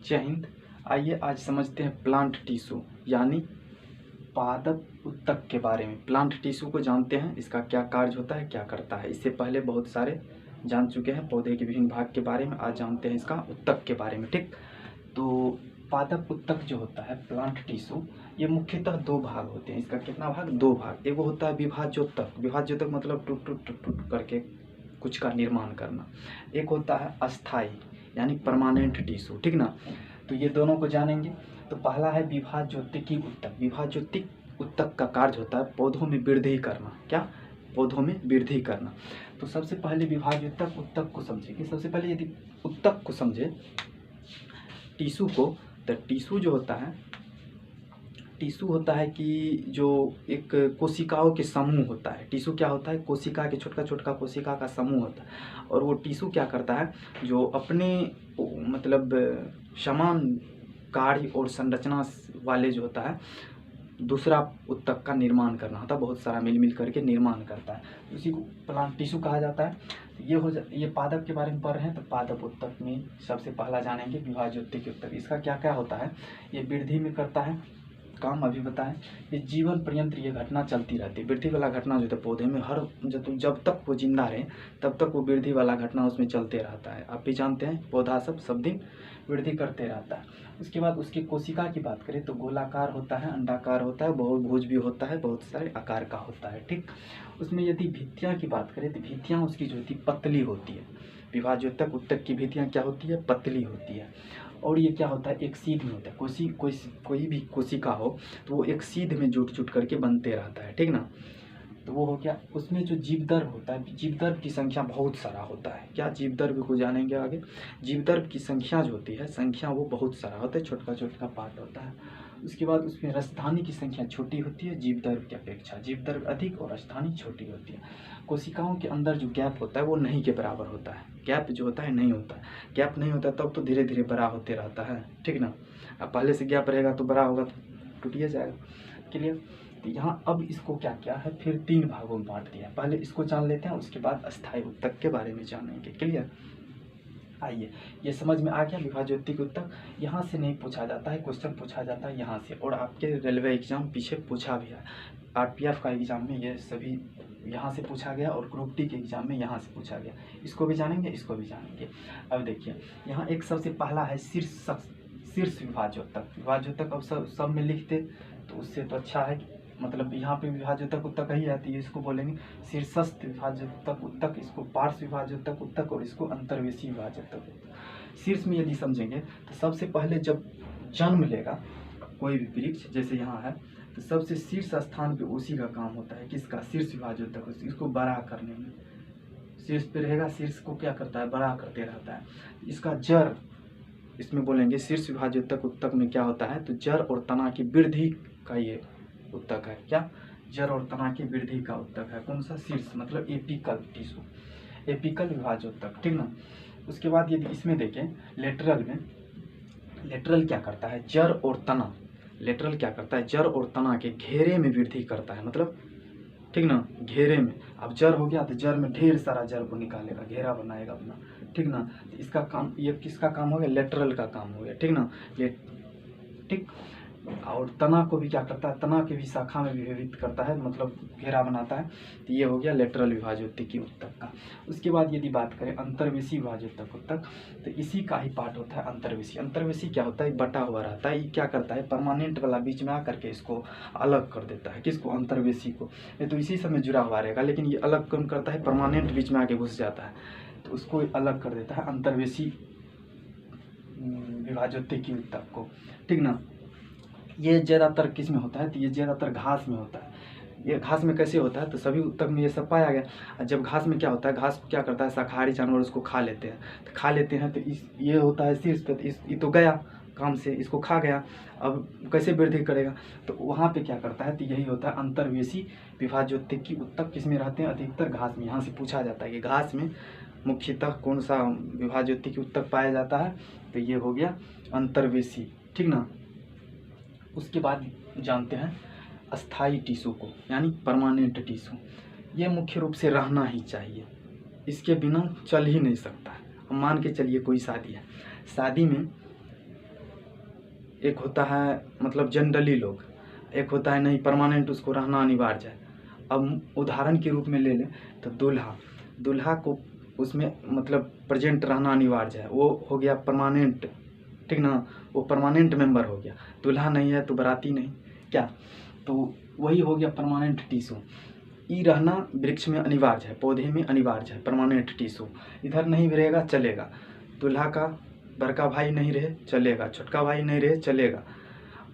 जय हिंद। आइए आज समझते हैं प्लांट टिश्यू यानी पादप उत्तक के बारे में। प्लांट टिश्यू को जानते हैं, इसका क्या कार्य होता है, क्या करता है। इससे पहले बहुत सारे जान चुके हैं पौधे के विभिन्न भाग के बारे में, आज जानते हैं इसका उत्तक के बारे में। ठीक, तो पादप उत्तक जो होता है प्लांट टिश्यू, ये मुख्यतः दो भाग होते हैं। इसका कितना भाग? दो भाग। एक होता है विभाज्योतक। विभाज्योतक मतलब टूट टूट टूट टूट करके कुछ का निर्माण करना। एक होता है अस्थाई यानी परमानेंट टिश्यू। ठीक ना, तो ये दोनों को जानेंगे। तो पहला है विभाज्योतिकी उत्तक। विभाज्योतिक उत्तक का कार्य होता है पौधों में वृद्धि करना। क्या? पौधों में वृद्धि करना। तो सबसे पहले विभाज्योतिक उत्तक को समझेंगे। सबसे पहले यदि उत्तक को समझे टिश्यू को, तो टिश्यू जो होता है, टिश्यू होता है कि जो एक कोशिकाओं के समूह होता है। टिश्यू क्या होता है? कोशिका के छोटा छोटा कोशिका का समूह होता है। और वो टिश्यू क्या करता है, जो अपने मतलब समान कार्य और संरचना वाले जो होता है दूसरा उत्तक का निर्माण करना होता है। बहुत सारा मिल करके निर्माण करता है, उसी को प्लांट टिश्यू कहा जाता है। तो ये पादप के बारे में पढ़ रहे हैं, तो पादप उत्तक में सबसे पहला जानेंगे विभाज्योतिक उत्तक। इसका क्या क्या होता है? ये वृद्धि में करता है काम, अभी बताएं। ये जीवन पर्यंत ये घटना चलती रहती है। वृद्धि वाला घटना जो है पौधे में हर जब तक वो जिंदा रहे तब तक वो वृद्धि वाला घटना उसमें चलते रहता है। आप भी जानते हैं पौधा सब दिन वृद्धि करते रहता है। उसके बाद उसकी कोशिका की बात करें तो गोलाकार होता है, अंडाकार होता है, बहुभुज भी होता है, बहुत सारे आकार का होता है। ठीक, उसमें यदि भित्तियाँ की बात करें तो भित्तियाँ उसकी जो होती पतली होती है। विभाज्योतक उत्तक की भित्तियाँ क्या होती है? पतली होती है। और ये क्या होता है? एक सीध में होता है। कोई भी कोशिका हो तो वो एक सीध में जुट करके बनते रहता है। ठीक ना, तो वो हो गया। उसमें जो जीवदर्भ होता है, जीवदर्भ की संख्या बहुत सारा होता है। क्या? जीवदर्भ को जानेंगे आगे। जीवदर्भ की संख्या जो होती है, संख्या वो बहुत सारा होता है, छोटा छोटा पार्ट होता है। उसके बाद उसमें राजधानी की संख्या छोटी होती है जीवदर्भ की अपेक्षा। जीवदर्भ अधिक और राजधानी छोटी होती है। कोशिकाओं के अंदर जो गैप होता है वो नहीं के बराबर होता है। गैप जो होता है नहीं होता है। गैप नहीं होता तब तो धीरे धीरे बड़ा होते रहता है। ठीक ना, अब पहले से गैप रहेगा तो बड़ा होगा तो टूटिए जाएगा। क्लियर? तो यहाँ अब इसको क्या क्या है, फिर तीन भागों में बांट दिया। पहले इसको जान लेते हैं, उसके बाद अस्थायी उत्तक के बारे में जानेंगे। क्लियर? आइए, ये समझ में आ गया। विभाज्योतिक उत्तक यहाँ से नहीं पूछा जाता है, क्वेश्चन पूछा जाता है यहाँ से, और आपके रेलवे एग्जाम पीछे पूछा भी है। आरपीएफ का एग्जाम में ये सभी यहाँ से पूछा गया, और ग्रुप डी के एग्जाम में यहाँ से पूछा गया। इसको भी जानेंगे, इसको भी जानेंगे। अब देखिए, यहाँ एक सबसे पहला है शीर्ष विभाज्योतक। विभाज्योतक अब सब में लिखते तो उससे तो अच्छा है, मतलब यहाँ पे विभाज्योतक उत्तक ही आती है, इसको बोलेंगे शीर्षस्थ विभाज्योतक उत्तक, इसको पार्श्व विभाज्योतक उत्तक, और इसको अंतर्वेशी विभाज्योतक उत्तक। शीर्ष में यदि समझेंगे तो सबसे पहले जब जन्म लेगा कोई भी वृक्ष, जैसे यहाँ है, तो सबसे शीर्ष स्थान पे उसी का काम होता है। किसका? शीर्ष विभाज्योतक। इसको बड़ा करने में शीर्ष पे रहेगा, शीर्ष को क्या करता है? बड़ा करते रहता है। इसका जड़, इसमें बोलेंगे शीर्ष विभाज्योतक उत्तक में क्या होता है, तो जड़ और तना की वृद्धि का ये उत्तक है। क्या? जड़ और तना की वृद्धि का उत्तक है। कौन सा? शीर्ष मतलब एपिकल टिश्यू, एपिकल विभाज्योतक। ठीक ना, उसके बाद यदि इसमें देखें लेटरल में, लेटरल क्या करता है? जड़ और तना, लेटरल क्या करता है? जड़ और तना के घेरे में वृद्धि करता है, मतलब ठीक ना, घेरे में। अब जड़ हो गया तो जड़ में ढेर सारा जड़ को निकालेगा, घेरा बनाएगा अपना। ठीक ना, तो इसका काम, ये किसका काम हो गया? लेटरल का काम हो गया। ठीक ना, ये ठीक। और तना को भी क्या करता है? तना के भी शाखा में विभाजित करता है, मतलब घेरा बनाता है। तो ये हो गया लेटरल विभाज्योतिकी उत्तक का। उसके बाद यदि बात करें अंतर्वेशी विभाज्योतक उत्तक, तो इसी का ही पार्ट होता है अंतर्वेशी। अंतर्वेशी क्या होता है? बटा हुआ रहता है। ये क्या करता है? परमानेंट वाला बीच में आकर के इसको अलग कर देता है। किसको? अंतर्वेशी को। ये तो इसी समय जुड़ा हुआ रहेगा, लेकिन ये अलग कौन करता है? परमानेंट बीच में आके घुस जाता है, तो उसको अलग कर देता है अंतर्वेशी विभाज्योतिकी उत्तक को। ठीक ना, ये ज़्यादातर किस में होता है? तो ये ज़्यादातर घास में होता है। ये घास में कैसे होता है? तो सभी उत्तक में ये सब पाया गया। जब घास में क्या होता है, घास को क्या करता है? शाकाहारी जानवर उसको खा लेते हैं, तो खा लेते हैं तो ये होता है शीर्ष पे, ये तो गया काम से, इसको खा गया। अब कैसे वृद्धि करेगा? तो वहाँ पे क्या करता है? तो यही होता है अंतर्वेशी विभाज्योतिकी उत्तक। किस में रहते हैं? अधिकतर घास में। यहाँ से पूछा जाता है कि घास में मुख्यतः कौन सा विभाज्योतिकी उत्तक पाया जाता है, तो ये हो गया अंतर्वेशी। ठीक ना, उसके बाद जानते हैं अस्थाई टिश्यू को, यानी परमानेंट टिश्यू। ये मुख्य रूप से रहना ही चाहिए, इसके बिना चल ही नहीं सकता है। अब मान के चलिए कोई शादी है, शादी में एक होता है मतलब जनरली लोग, एक होता है नहीं परमानेंट उसको रहना अनिवार्य है। अब उदाहरण के रूप में ले लें तो दूल्हा को उसमें मतलब प्रेजेंट रहना अनिवार्य है, वो हो गया परमानेंट, ठीक ना, वो परमानेंट मेंबर हो गया। दूल्हा नहीं है तो बाराती नहीं, क्या, तो वही हो गया परमानेंट टिश्यू। ई रहना वृक्ष में अनिवार्य है, पौधे में अनिवार्य है, परमानेंट टिश्यू। इधर नहीं भी रहेगा चलेगा, दूल्हा का बड़का भाई नहीं रहे चलेगा, छोटका भाई नहीं रहे चलेगा,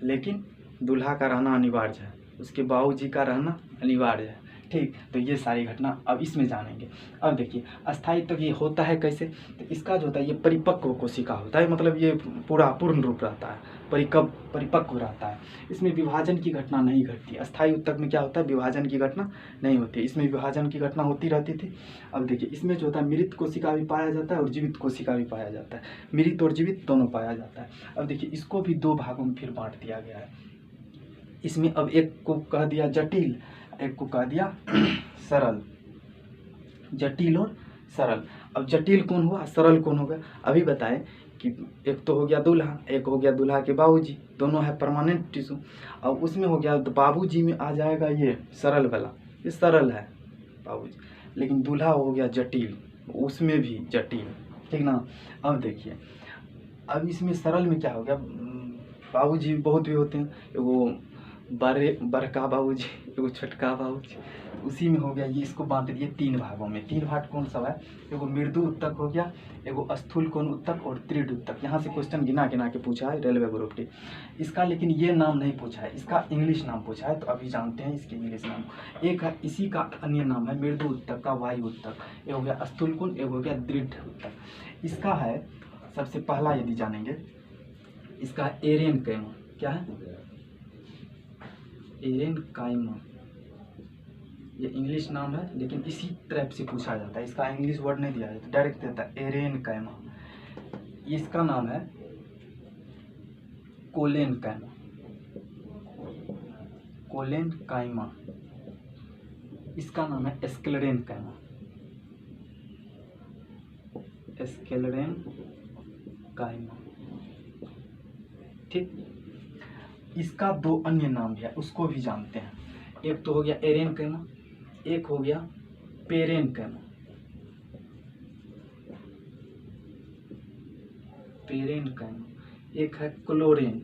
लेकिन दूल्हा का रहना अनिवार्य है, उसके बाबूजी का रहना अनिवार्य है। ठीक, तो ये सारी घटना अब इसमें जानेंगे। अब देखिए अस्थायी तक ये होता है कैसे, तो इसका जो होता है ये परिपक्व कोशिका होता है, मतलब ये पूरा पूर्ण रूप रहता है, परिपक्व रहता है। इसमें विभाजन की घटना नहीं घटती। अस्थायी उत्तक में क्या होता है, विभाजन की घटना नहीं होती, इसमें विभाजन की घटना होती रहती थी। अब देखिए इसमें जो होता है मृत कोशिका भी पाया जाता है और जीवित कोशिका भी पाया जाता है, मृत और जीवित दोनों पाया जाता है। अब देखिए इसको भी दो भागों में फिर बांट दिया गया है। इसमें अब एक को कह दिया जटिल, एक को कह दिया सरल, जटिल और सरल। अब जटिल कौन हुआ, सरल कौन होगा, अभी बताएं कि एक तो हो गया दूल्हा, एक हो गया दूल्हा के बाबूजी, दोनों है परमानेंट टिश्यू। अब उसमें हो गया तो बाबूजी में आ जाएगा ये सरल वाला, ये सरल है बाबूजी, लेकिन दूल्हा हो गया जटिल, उसमें भी जटिल, ठीक ना। अब देखिए अब इसमें सरल में क्या हो गया, बाबूजी बहुत भी होते हैं, वो बड़का बाबूजी, एगो छोटका बाबूजी, उसी में हो गया। ये इसको बांट दिए तीन भागों में। तीन भाग कौन सा है, एगो मृदु उत्तक हो गया, एगो स्थूल कोण उत्तक और दृढ़ उत्तक। यहाँ से क्वेश्चन गिना गिना के पूछा है रेलवे ग्रुप डी इसका, लेकिन ये नाम नहीं पूछा है, इसका इंग्लिश नाम पूछा है, तो अभी जानते हैं इसके इंग्लिश नाम। एक है इसी का अन्य नाम है मृदु उत्तक का वायु उत्तक, एक हो गया स्थूल कोण, एक हो गया दृढ़ उत्तक। इसका है सबसे पहला यदि जानेंगे, इसका एरेनकाइमा, क्या है एरेनकाइमा, ये इंग्लिश नाम है, लेकिन इसी टाइप से पूछा जाता है, इसका इंग्लिश वर्ड नहीं दिया जाता, डायरेक्ट देता है एरेनकाइमा। इसका नाम है कोलेनकाइमा, कोलेनकाइमा। इसका नाम है स्क्लेरेनकाइमा, स्क्लेरेनकाइमा, ठीक। इसका दो अन्य नाम भी है, उसको भी जानते हैं। एक तो हो गया एरेनकाइमा, एक हो गया पेरेनकाइमा, पेरेनकाइमा, एक है क्लोरेन,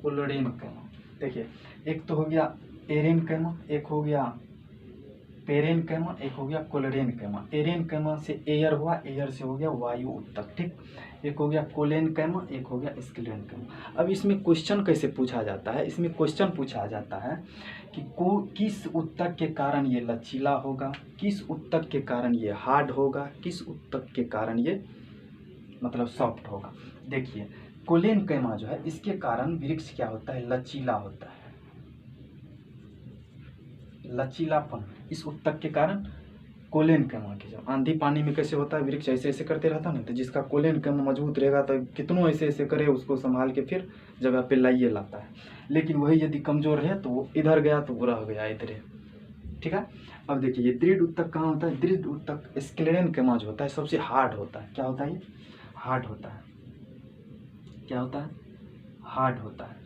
क्लोरेनकाइमा। देखिए एक तो हो गया एरेनकाइमा, एक हो गया पेरेनकाइमा, एक हो गया कोलेरेनकाइमा। एरेनकाइमा से एयर हुआ, एयर से हो गया वायु उत्तक, ठीक। एक हो गया कोलेनकाइमा, एक हो गया स्क्लेरेनकाइमा। अब इसमें क्वेश्चन कैसे पूछा जाता है, इसमें क्वेश्चन पूछा जाता है कि किस उत्तक के कारण ये लचीला होगा, किस उत्तक के कारण ये हार्ड होगा, किस उत्तक के कारण ये मतलब सॉफ्ट होगा। देखिए कोलेनकाइमा जो है इसके कारण वृक्ष क्या होता है, लचीला होता है, लचीलापन इस उत्तक के कारण। कोलेनकाइमा के जब आंधी पानी में कैसे होता है, वृक्ष ऐसे ऐसे करते रहता ना, तो जिसका कोलेनकाइमा मजबूत रहेगा तो कितनों ऐसे ऐसे करे उसको संभाल के फिर जगह पे लाइए लाता है। लेकिन वही यदि कमजोर है तो वो इधर गया तो वो रह गया इधर, ठीक है। अब देखिए ये दृढ़ उत्तक कहाँ होता है, दृढ़ उत्तक स्क्लेरेनकाइमा जो होता है सबसे हार्ड होता है। क्या होता है, ये हार्ड होता है, क्या होता है, हार्ड होता है।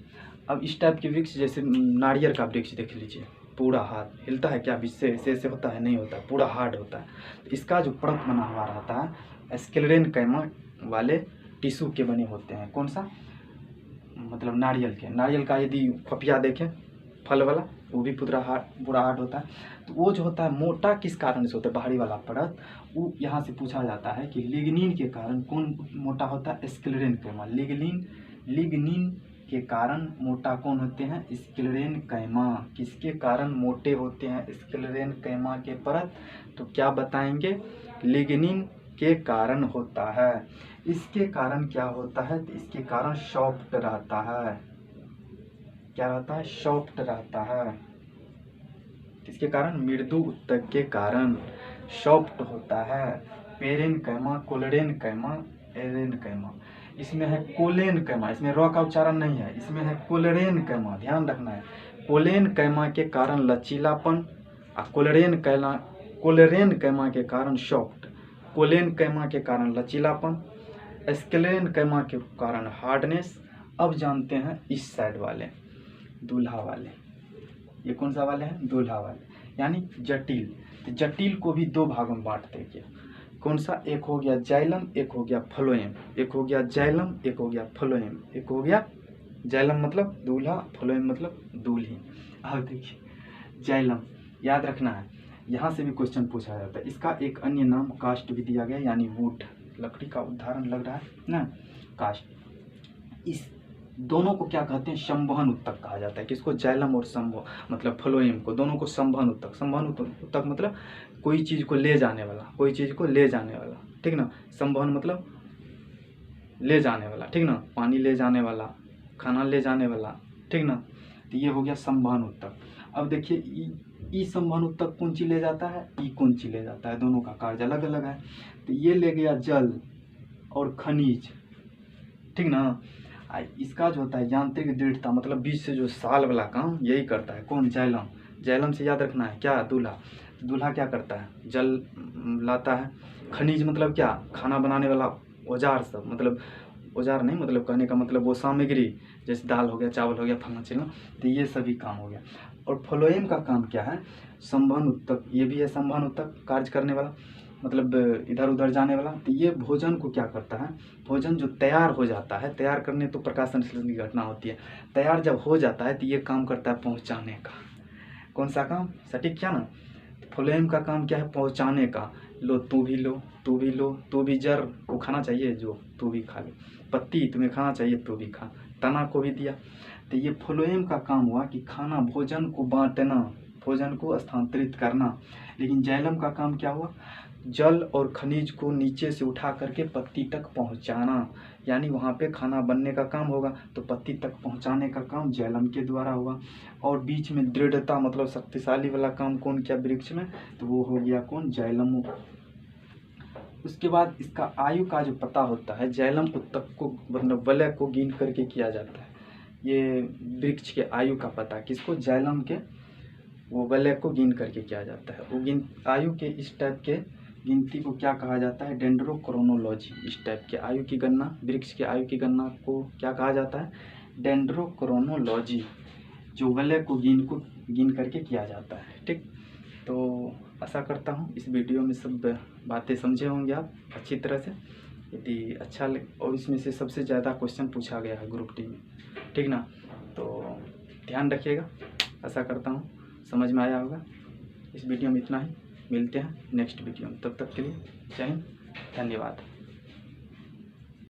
अब इस टाइप के वृक्ष जैसे नारियल का वृक्ष देख लीजिए, पूरा हाथ हिलता है क्या, बीच से ऐसे होता है, नहीं होता, पूरा हार्ड होता है। तो इसका जो परत बना हुआ रहता है स्क्लेरेनकाइमा वाले टिश्यू के बने होते हैं। कौन सा, मतलब नारियल के, नारियल का यदि फपिया देखें फल वाला, वो भी पूरा हार्ड होता है। तो वो जो होता है मोटा किस कारण से होता है, बाहरी वाला परत, वो यहाँ से पूछा जाता है कि लिग्निन के कारण कौन मोटा होता है, स्क्लेरेनकाइमा। लिग्निन के कारण मोटा कौन होते हैं, स्क्लेरेनकाइमा। किसके कारण मोटे होते हैं, स्क्लेरेनकाइमा के परत, तो क्या बताएंगे, लिग्निन के कारण होता है। इसके कारण क्या होता है, तो इसके कारण सॉफ्ट रहता है, क्या रहता है, सॉफ्ट रहता है। किसके कारण, मृदु उत्तक के कारण सॉफ्ट होता है। Parenchyma, collenchyma, aerenchyma. इसमें है कोलेनकाइमा, इसमें रॉ का उच्चारण नहीं है, इसमें है कोलेरेनकाइमा, ध्यान रखना है। कोलेनकाइमा के कारण लचीलापन और कोलेरेनकाइमा के कारण सॉफ्ट। कोलेनकैमा के कारण लचीलापन, स्क्लेरेनकैमा के कारण हार्डनेस। अब जानते हैं इस साइड वाले, दूल्हा वाले। ये कौन सा वाले हैं? दूल्हा वाले, यानी जटिल। तो जटिल को भी दो भागों में बांटते हैं क्या? कौन सा? एक हो गया जाइलम, एक हो गया फ्लोएम। एक हो गया जाइलम, एक हो गया फ्लोएम। एक हो गया जाइलम मतलब दूल्हा, फ्लोएम मतलब दूल्ही। अब देखिए जाइलम याद रखना है, यहाँ से भी क्वेश्चन पूछा जाता है। इसका एक अन्य नाम कास्ट भी दिया गया, यानी वुड, लकड़ी का उदाहरण लग रहा है ना, कास्ट। इस दोनों को क्या कहते हैं? संवहन उत्तक कहा जाता है। किसको? जाइलम और मतलब फ्लोएम को, दोनों को संवहन उत्तक। संवहन उत्तक मतलब कोई चीज़ को ले जाने वाला, कोई चीज़ को ले जाने वाला, ठीक ना। संवहन मतलब ले जाने वाला, ठीक ना, पानी ले जाने वाला, खाना ले जाने वाला, ठीक ना। तो ये हो गया संवहन उत्तक। अब देखिए ई संवहन उत्तक कौन चीज ले जाता है, ई कौन चीज ले जाता है, दोनों का कार्य अलग अलग है। तो ये ले गया जल और खनिज, ठीक ना। इसका जो होता है यांत्रिक दृढ़ता, मतलब बीच से जो साल वाला काम यही करता है। कौन? जाइलम। जाइलम से याद रखना है क्या? दूल्हा। दूल्हा क्या करता है? जल लाता है। खनिज मतलब क्या? खाना बनाने वाला औजार सब, मतलब औजार नहीं, मतलब कहने का मतलब वो सामग्री, जैसे दाल हो गया, चावल हो गया, फलना चिलना, तो ये सभी काम हो गया। और फ्लोएम का काम क्या है? संवहन उत्तक, ये भी है संवहन उत्तक, कार्य करने वाला, मतलब इधर उधर जाने वाला। तो ये भोजन को क्या करता है? भोजन जो तैयार हो जाता है, तैयार करने तो प्रकाश संश्लेषण की घटना होती है, तैयार जब हो जाता है तो ये काम करता है पहुंचाने का। कौन सा काम? सटीक क्या ना। फ्लोएम का काम क्या है? पहुंचाने का। लो तू भी लो, तू भी लो, तू भी जड़ को खाना चाहिए जो, तू भी खा ले, पत्ती तुम्हें खाना चाहिए तू भी खा, तना को भी दिया। तो ये फ्लोएम का काम हुआ कि खाना, भोजन को बांटना, भोजन को स्थानांतरित करना। लेकिन जाइलम का काम क्या हुआ? जल और खनिज को नीचे से उठा करके पत्ती तक पहुंचाना, यानी वहाँ पे खाना बनने का काम होगा, तो पत्ती तक पहुंचाने का काम जाइलम के द्वारा हुआ। और बीच में दृढ़ता मतलब शक्तिशाली वाला काम कौन किया वृक्ष में? तो वो हो गया कौन? जाइलम। उसके बाद इसका आयु का जो पता होता है, जाइलम उत्तक को मतलब वलय को गिन करके किया जाता है। ये वृक्ष के आयु का पता किसको? जाइलम के वो वलय को गिन करके किया जाता है। वो आयु के इस टाइप के गिनती को क्या कहा जाता है? डेंड्रोक्रोनोलॉजी। इस टाइप के आयु की गणना, वृक्ष के आयु की गणना को क्या कहा जाता है? डेंड्रोक्रोनोलॉजी, जो वलय को गिन करके किया जाता है, ठीक। तो आशा करता हूँ इस वीडियो में सब बातें समझे होंगे आप अच्छी तरह से। यदि अच्छा और इसमें से सबसे ज़्यादा क्वेश्चन पूछा गया है ग्रुप डी में, ठीक ना। तो ध्यान रखिएगा, आशा करता हूँ समझ में आया होगा। इस वीडियो में इतना ही, मिलते हैं नेक्स्ट वीडियो में, तब तक के लिए जय हिंद, धन्यवाद।